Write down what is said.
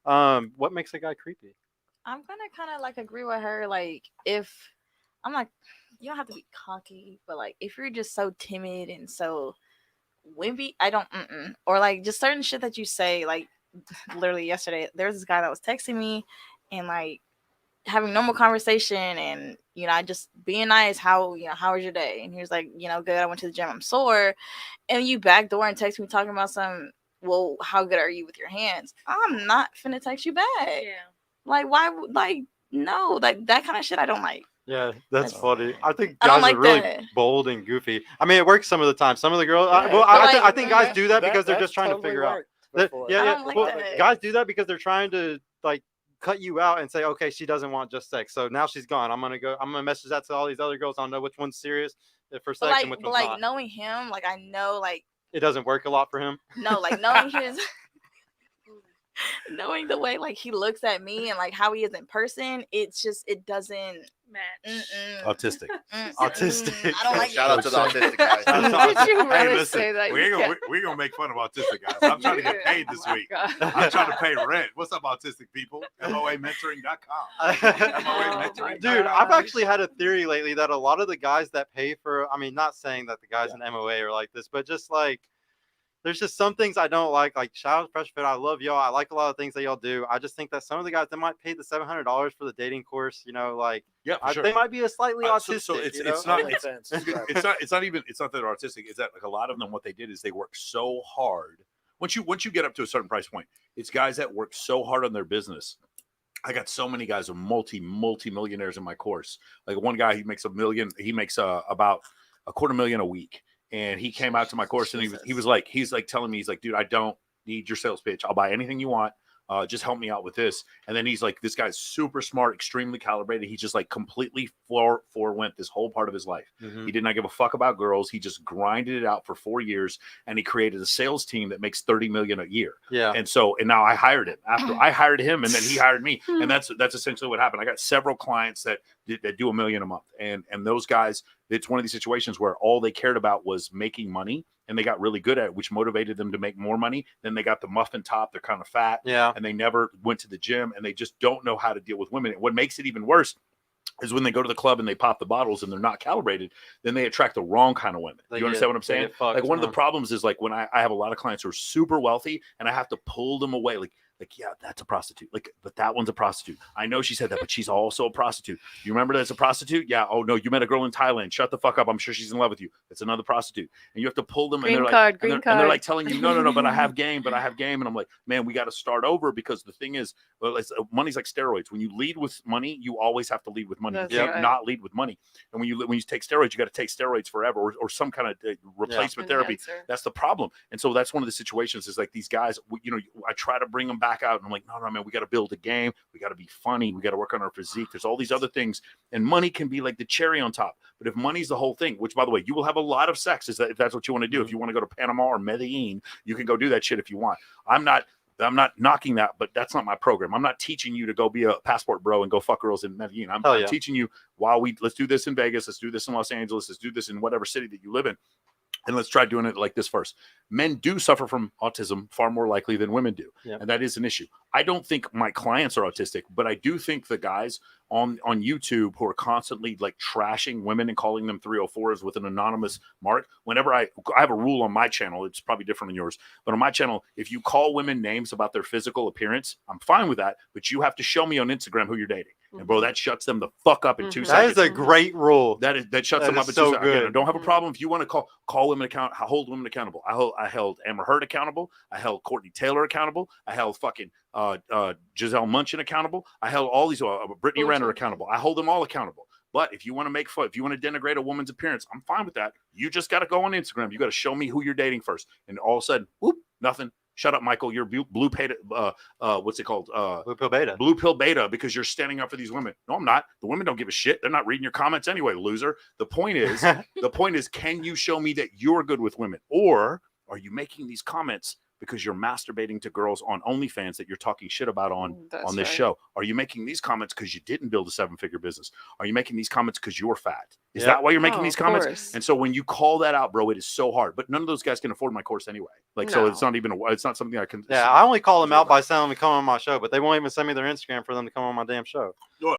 What makes a guy creepy? I'm gonna kind of like agree with her. Like, if I'm like, you don't have to be cocky, but like, if you're just so timid and so wimpy, I don't, or like just certain shit that you say. Like, literally yesterday, there was this guy that was texting me, and like having normal conversation, and I just being nice. How was your day? And he was like, good. I went to the gym. I'm sore. And you backdoor and text me talking about some. Well, how good are you with your hands? I'm not finna text you back. Yeah. Like, why would, like, no, like that kind of shit I don't like. Yeah, that's funny. I think I don't guys are like really that. bold and goofy. I mean, it works some of the time. Some of the girls, Yeah, well, but I like, think guys do that because they're that's just trying to totally figure out. worked That, before. yeah, I yeah. don't like Well, that. guys do that because they're trying to like cut you out and say, okay, she doesn't want just sex, so now she's gone. I'm gonna message that to all these other girls. I'll know which one's serious for But sex like, and which one's not. knowing him, like I know, like It doesn't work a lot for him. no, like knowing his, knowing the way like he looks at me and like how he is in person, it doesn't Match. Autistic. Autistic. I don't like Shout out it. to the autistic guys. Did you Hey, really listen, say that? we ain't You gonna, can't- we gonna make fun of autistic guys. I'm trying to get paid this week. I'm trying to pay rent. What's up, autistic people? MOAmentoring.com. MOA Dude, I've actually had a theory lately that a lot of the guys that pay for, I mean, not saying that the guys in MOA are like this, but just like, there's just some things I don't like. Like, shout out to Fresh Fit. I love y'all. I like a lot of things that y'all do. I just think that some of the guys, they might pay the $700 for the dating course. Like, Yeah, for sure. they might be a slightly autistic. So it's you know? not That makes sense. Right. it's not that they're autistic. It's that like a lot of them, what they did is they work so hard. Once you get up to a certain price point, it's guys that work so hard on their business. I got so many guys who are multi-millionaires in my course. Like one guy, he makes $1 million. He makes about $250,000 a week. And he came out to my course and he's like telling me, he's like, dude, I don't need your sales pitch. I'll buy anything you want. Just help me out with this. And then he's like, this guy's super smart, extremely calibrated. He just like completely forewent this whole part of his life. Mhm. He did not give a fuck about girls. He just grinded it out for 4 years and he created a sales team that makes $30 million a year. Yeah. And now I hired him after I hired him and then he hired me. And that's essentially what happened. I got several clients that do $1 million a month. And those guys, it's one of these situations where all they cared about was making money and they got really good at it, which motivated them to make more money. Then they got the muffin top. They're kind of fat. Yeah. And they never went to the gym and they just don't know how to deal with women. And what makes it even worse is when they go to the club and they pop the bottles and they're not calibrated, then they attract the wrong kind of women. You understand what I'm saying? Like one of the problems is like when I have a lot of clients who are super wealthy and I have to pull them away. Like, yeah, that's a prostitute. Like, but that one's a prostitute. I know she said that, but she's also a prostitute. You remember that's a prostitute? Yeah. Oh no, you met a girl in Thailand. Shut the fuck up. I'm sure she's in love with you. It's another prostitute. And you have to pull them Green and they're card, like, green and card. they're like telling you, no, but I have game. And I'm like, man, we got to start over because the thing is, well, money's like steroids. When you lead with money, you always have to lead with money. That's You can't right. not lead with money. And when you take steroids, you got to take steroids forever or some kind of replacement therapy. Enhancer. That's the problem. And so that's one of the situations is like these guys, I try to bring them back out and I'm like, no, man, we got to build a game. We got to be funny. We got to work on our physique. There's all these other things and money can be like the cherry on top. But if money's the whole thing, which by the way, you will have a lot of sex if that's what you want to do. If you want to go to Panama or Medellin, you can go do that shit if you want. I'm not knocking that, but that's not my program. I'm not teaching you to go be a passport bro and go fuck girls in Medellin. I'm teaching you let's do this in Vegas. Let's do this in Los Angeles. Let's do this in whatever city that you live in. And let's try doing it like this first. Men do suffer from autism far more likely than women do. Yeah. And that is an issue. I don't think my clients are autistic, but I do think the guys on YouTube who are constantly like trashing women and calling them 304s with an anonymous mark. Whenever I have a rule on my channel, it's probably different than yours, but on my channel, if you call women names about their physical appearance, I'm fine with that, but you have to show me on Instagram who you're dating. And bro, that shuts them the fuck up in 2 seconds. That is a great rule. That shuts them up in 2 seconds. Again, I don't have a problem if you want to call women hold women accountable. I held Amber Heard accountable. I held Courtney Taylor accountable. I held fucking Giselle Munchin accountable. I held all these Brittany Renner accountable. I hold them all accountable. But if you want to make fun, if you want to denigrate a woman's appearance, I'm fine with that. You just got to go on Instagram. You got to show me who you're dating first. And all of a sudden, whoop, nothing. Shut up, Michael. You're blue beta. What's it called? Blue pill beta. Blue pill beta because you're standing up for these women. No, I'm not. The women don't give a shit. They're not reading your comments anyway, loser. The point is, can you show me that you're good with women, or are you making these comments because you're masturbating to girls on OnlyFans that you're talking shit about on That's this right. show? Are you making these comments because you didn't build a 7-figure business? Are you making these comments because you're fat? Is Yep. that why you're making Oh, these of comments? course. And so when you call that out, bro, it is so hard. But none of those guys can afford my course anyway. Like, so No. it's not even it's not something I can. Yeah, I only call them out by saying them to come on my show, but they won't even send me their Instagram for them to come on my damn show. Well,